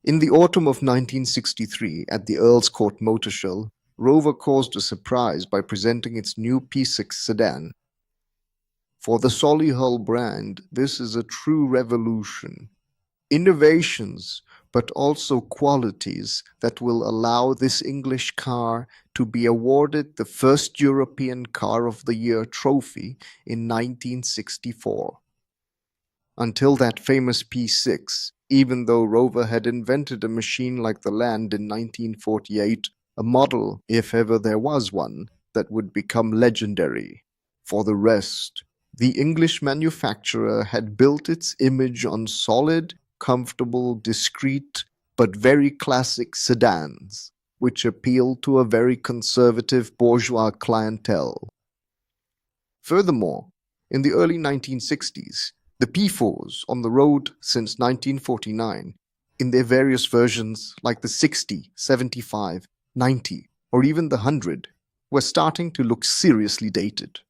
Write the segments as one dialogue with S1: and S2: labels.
S1: In the autumn of 1963, at the Earl's Court Motor Show, Rover caused a surprise by presenting its new P6 sedan. For the Solihull brand, this is a true revolution. Innovations, but also qualities that will allow this English car to be awarded the first European Car of the Year trophy in 1964. Until that famous P6, even though Rover had invented a machine like the Land in 1948, a model, if ever there was one, that would become legendary. For the rest, the English manufacturer had built its image on solid, comfortable, discreet, but very classic sedans, which appealed to a very conservative bourgeois clientele. Furthermore, in the early 1960s, the P4s on the road since 1949, in their various versions like the 60, 75, 90, or even the 100, were starting to look seriously dated.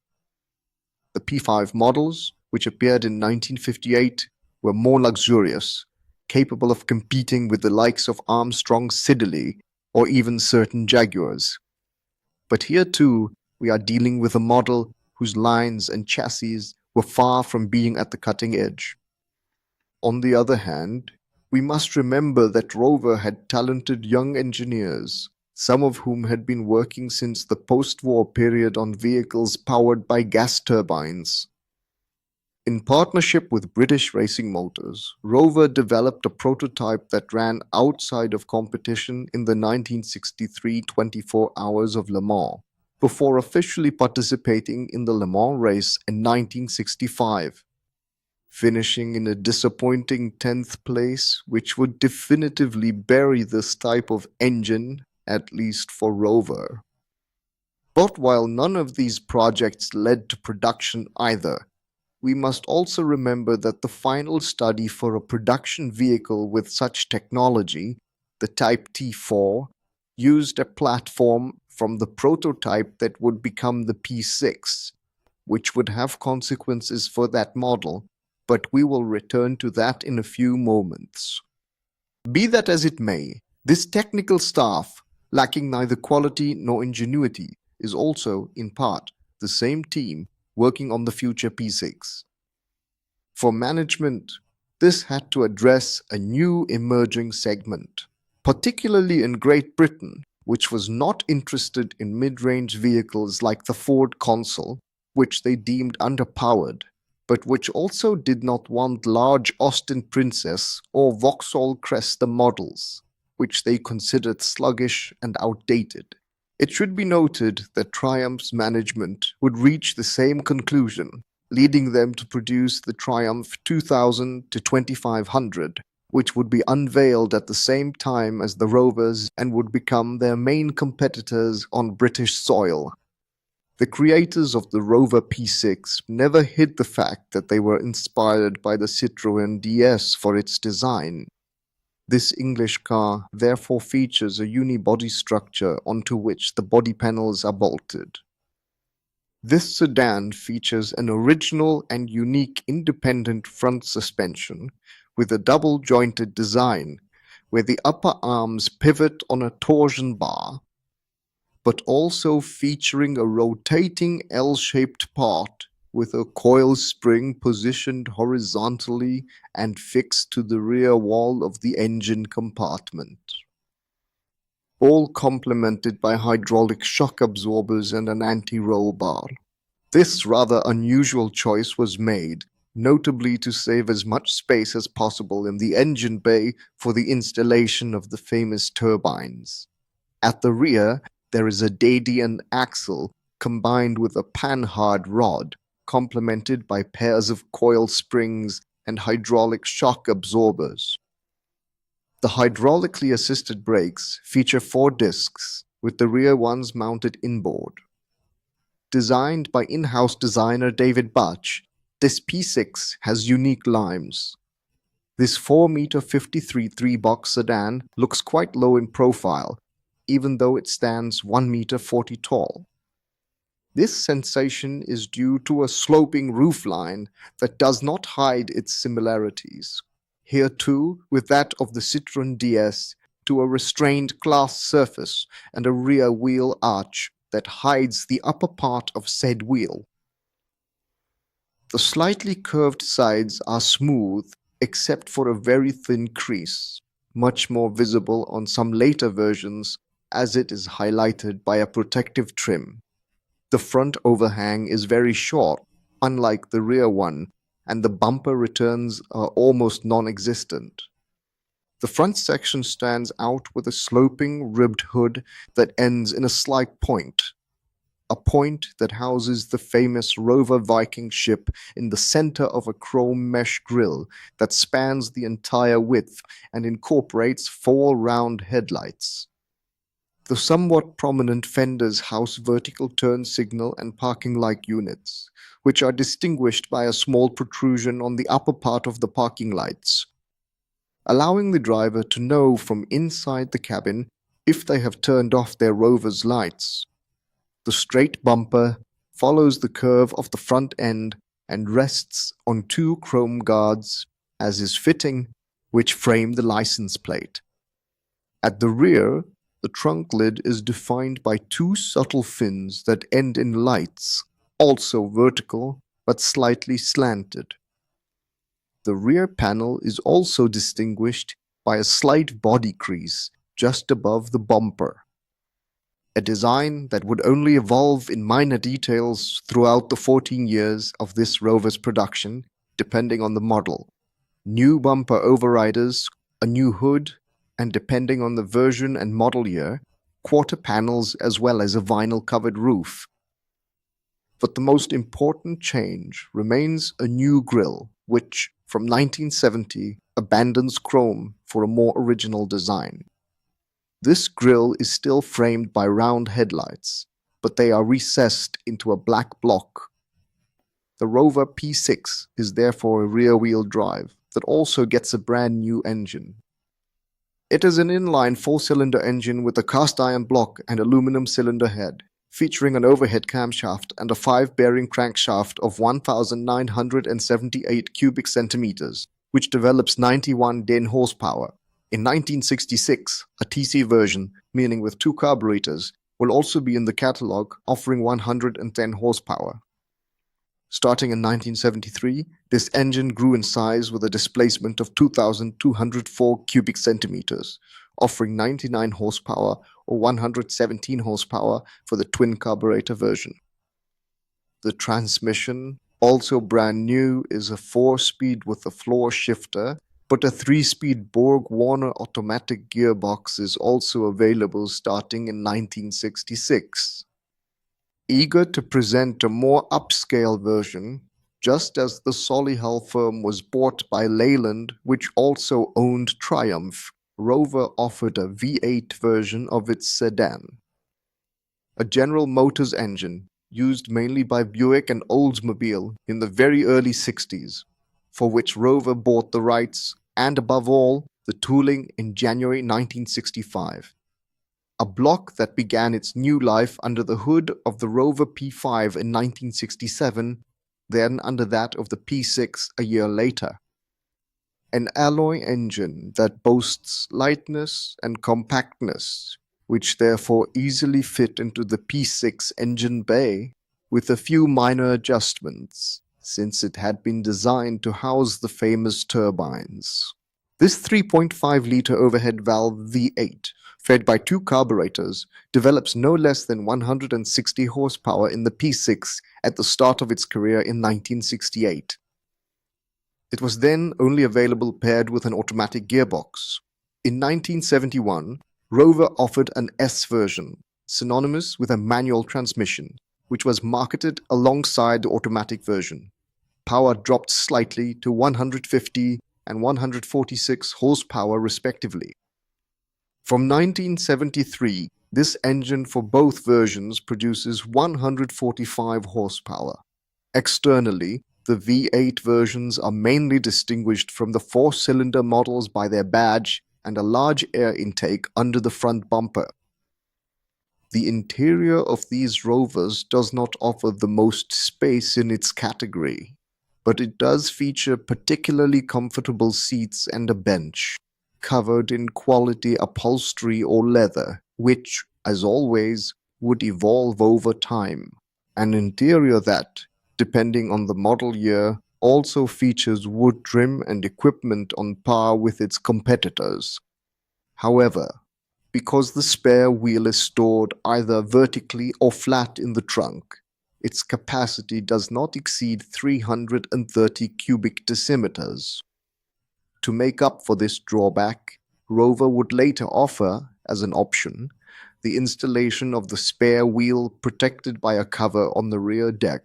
S1: The P5 models, which appeared in 1958, were more luxurious, capable of competing with the likes of Armstrong's Siddeley or even certain Jaguars. But here too, we are dealing with a model whose lines and chassis were far from being at the cutting edge. On the other hand, we must remember that Rover had talented young engineers, some of whom had been working since the post-war period on vehicles powered by gas turbines. In partnership with British Racing Motors, Rover developed a prototype that ran outside of competition in the 1963 24 Hours of Le Mans, before officially participating in the Le Mans race in 1965, finishing in a disappointing 10th place, which would definitively bury this type of engine, at least for Rover. But while none of these projects led to production either, we must also remember that the final study for a production vehicle with such technology, the Type T4, used a platform from the prototype that would become the P6, which would have consequences for that model, but we will return to that in a few moments. Be that as it may, this technical staff, lacking neither quality nor ingenuity, is also, in part, the same team working on the future P6. For management, this had to address a new emerging segment, particularly in Great Britain, which was not interested in mid-range vehicles like the Ford Consul, which they deemed underpowered, but which also did not want large Austin Princess or Vauxhall Cresta models, which they considered sluggish and outdated. It should be noted that Triumph's management would reach the same conclusion, leading them to produce the Triumph 2000 to 2500, which would be unveiled at the same time as the Rovers and would become their main competitors on British soil. The creators of the Rover P6 never hid the fact that they were inspired by the Citroën DS for its design. This English car therefore features a unibody structure onto which the body panels are bolted. This sedan features an original and unique independent front suspension with a double-jointed design where the upper arms pivot on a torsion bar, but also featuring a rotating L-shaped part with a coil spring positioned horizontally and fixed to the rear wall of the engine compartment. All complemented by hydraulic shock absorbers and an anti-roll bar. This rather unusual choice was made, notably to save as much space as possible in the engine bay for the installation of the famous turbines. At the rear, there is a Dadian axle combined with a panhard rod, complemented by pairs of coil springs and hydraulic shock absorbers. The hydraulically assisted brakes feature 4 discs, with the rear ones mounted inboard. Designed by in-house designer David Bache, this P6 has unique limes. This 4-meter-53 3-box sedan looks quite low in profile, even though it stands 1-meter-40 tall. This sensation is due to a sloping roofline that does not hide its similarities. here too, with that of the Citroën DS, to a restrained glass surface and a rear wheel arch that hides the upper part of said wheel. The slightly curved sides are smooth except for a very thin crease, much more visible on some later versions as it is highlighted by a protective trim. The front overhang is very short, unlike the rear one, and the bumper returns are almost non-existent. The front section stands out with a sloping ribbed hood that ends in a slight point, a point that houses the famous Rover Viking ship in the center of a chrome mesh grille that spans the entire width and incorporates 4 round headlights. The somewhat prominent fenders house vertical turn signal and parking light units, which are distinguished by a small protrusion on the upper part of the parking lights, allowing the driver to know from inside the cabin if they have turned off their Rover's lights. The straight bumper follows the curve of the front end and rests on 2 chrome guards, as is fitting, which frame the license plate. At the rear, the trunk lid is defined by 2 subtle fins that end in lights, also vertical but slightly slanted. The rear panel is also distinguished by a slight body crease just above the bumper, a design that would only evolve in minor details throughout the 14 years of this Rover's production, depending on the model. New bumper overriders, a new hood, and depending on the version and model year, quarter panels as well as a vinyl-covered roof. But the most important change remains a new grille, which, from 1970, abandons chrome for a more original design. This grille is still framed by round headlights, but they are recessed into a black block. The Rover P6 is therefore a rear-wheel drive that also gets a brand new engine. It is an inline 4-cylinder engine with a cast-iron block and aluminum cylinder head, featuring an overhead camshaft and a 5-bearing crankshaft of 1,978 cubic centimeters, which develops 91 Den horsepower. In 1966, a TC version, meaning with 2 carburetors, will also be in the catalog, offering 110 horsepower. Starting in 1973, this engine grew in size with a displacement of 2,204 cubic centimeters, offering 99 horsepower or 117 horsepower for the twin carburetor version. The transmission, also brand new, is a 4-speed with a floor shifter, but a 3-speed Borg-Warner automatic gearbox is also available starting in 1966. Eager to present a more upscale version, just as the Solihull firm was bought by Leyland, which also owned Triumph, Rover offered a V8 version of its sedan. A General Motors engine, used mainly by Buick and Oldsmobile in the very early 60s, for which Rover bought the rights and, above all, the tooling in January 1965. A block that began its new life under the hood of the Rover P5 in 1967, then under that of the P6 a year later. An alloy engine that boasts lightness and compactness, which therefore easily fit into the P6 engine bay, with a few minor adjustments, since it had been designed to house the famous turbines. This 3.5-liter overhead valve V8, fed by 2 carburetors, develops no less than 160 horsepower in the P6 at the start of its career in 1968. It was then only available paired with an automatic gearbox. In 1971, Rover offered an S version, synonymous with a manual transmission, which was marketed alongside the automatic version. Power dropped slightly to 150 and 146 horsepower respectively. From 1973, this engine for both versions produces 145 horsepower. Externally, the V8 versions are mainly distinguished from the 4-cylinder models by their badge and a large air intake under the front bumper. The interior of these Rovers does not offer the most space in its category. but it does feature particularly comfortable seats and a bench, covered in quality upholstery or leather, which, as always, would evolve over time. An interior that, depending on the model year, also features wood trim and equipment on par with its competitors. However, because the spare wheel is stored either vertically or flat in the trunk, its capacity does not exceed 330 cubic decimeters. To make up for this drawback, Rover would later offer, as an option, the installation of the spare wheel protected by a cover on the rear deck.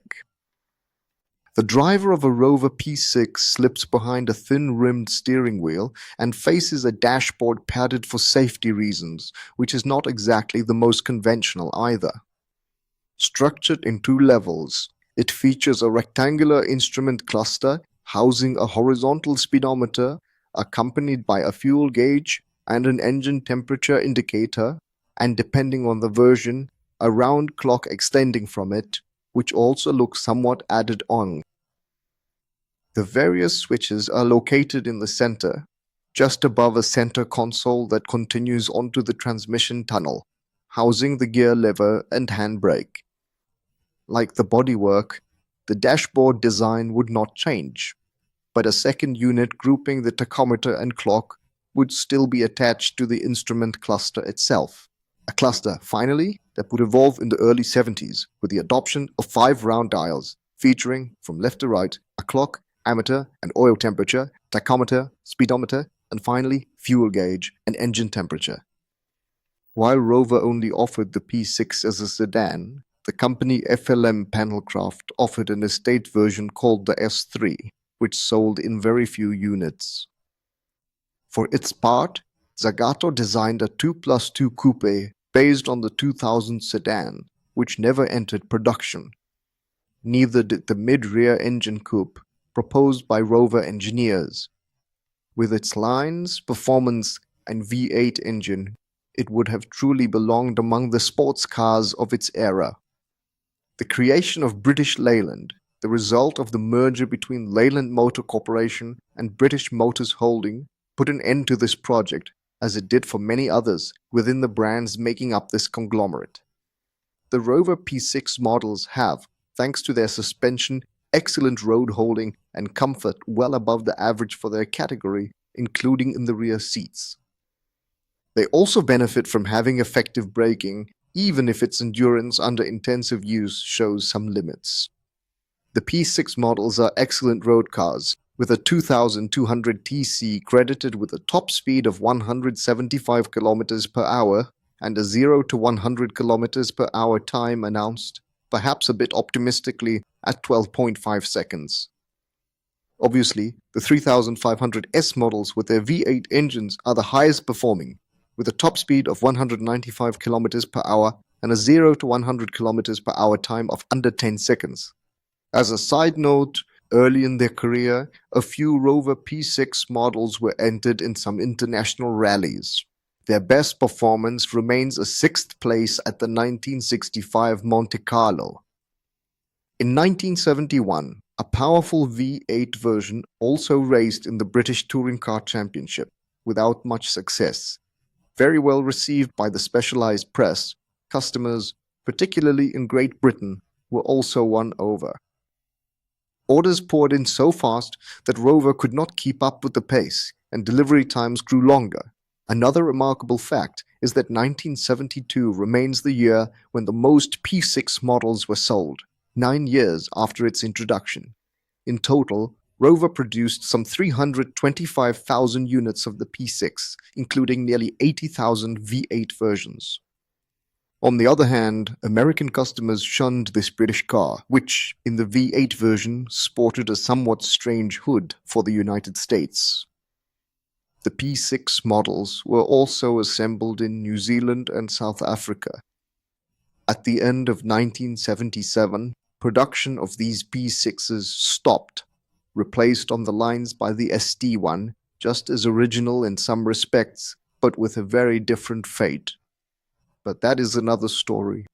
S1: The driver of a Rover P6 slips behind a thin-rimmed steering wheel and faces a dashboard padded for safety reasons, which is not exactly the most conventional either. Structured in two levels, it features a rectangular instrument cluster housing a horizontal speedometer accompanied by a fuel gauge and an engine temperature indicator, and depending on the version, a round clock extending from it, which also looks somewhat added on. The various switches are located in the center, just above a center console that continues onto the transmission tunnel, housing the gear lever and handbrake. Like the bodywork, the dashboard design would not change, but a second unit grouping the tachometer and clock would still be attached to the instrument cluster itself. A cluster, finally, that would evolve in the early 70s with the adoption of 5 round dials, featuring, from left to right, a clock, ammeter and oil temperature, tachometer, speedometer, and finally, fuel gauge and engine temperature. While Rover only offered the P6 as a sedan, the company FLM Panelcraft offered an estate version called the S3, which sold in very few units. For its part, Zagato designed a 2+2 coupe based on the 2000 sedan, which never entered production. Neither did the mid-rear engine coupe proposed by Rover engineers. With its lines, performance, and V8 engine, it would have truly belonged among the sports cars of its era. The creation of British Leyland, the result of the merger between Leyland Motor Corporation and British Motors Holding, put an end to this project, as it did for many others within the brands making up this conglomerate. The Rover P6 models have, thanks to their suspension, excellent road holding and comfort well above the average for their category, including in the rear seats. They also benefit from having effective braking, even if its endurance under intensive use shows some limits. The P6 models are excellent road cars, with a 2200 TC credited with a top speed of 175 km per hour and a 0 to 100 km per hour time announced, perhaps a bit optimistically, at 12.5 seconds. Obviously, the 3500S models with their V8 engines are the highest performing, with a top speed of 195 km per hour and a 0 to 100 km per hour time of under 10 seconds. As a side note, early in their career, a few Rover P6 models were entered in some international rallies. Their best performance remains a 6th place at the 1965 Monte Carlo. In 1971, a powerful V8 version also raced in the British Touring Car Championship, without much success. Very well received by the specialized press, customers, particularly in Great Britain, were also won over. Orders poured in so fast that Rover could not keep up with the pace, and delivery times grew longer. Another remarkable fact is that 1972 remains the year when the most P6 models were sold, 9 years after its introduction. In total, Rover produced some 325,000 units of the P6, including nearly 80,000 V8 versions. On the other hand, American customers shunned this British car, which, in the V8 version, sported a somewhat strange hood for the United States. The P6 models were also assembled in New Zealand and South Africa. At the end of 1977, production of these P6s stopped, replaced on the lines by the ST1, just as original in some respects, but with a very different fate. But that is another story.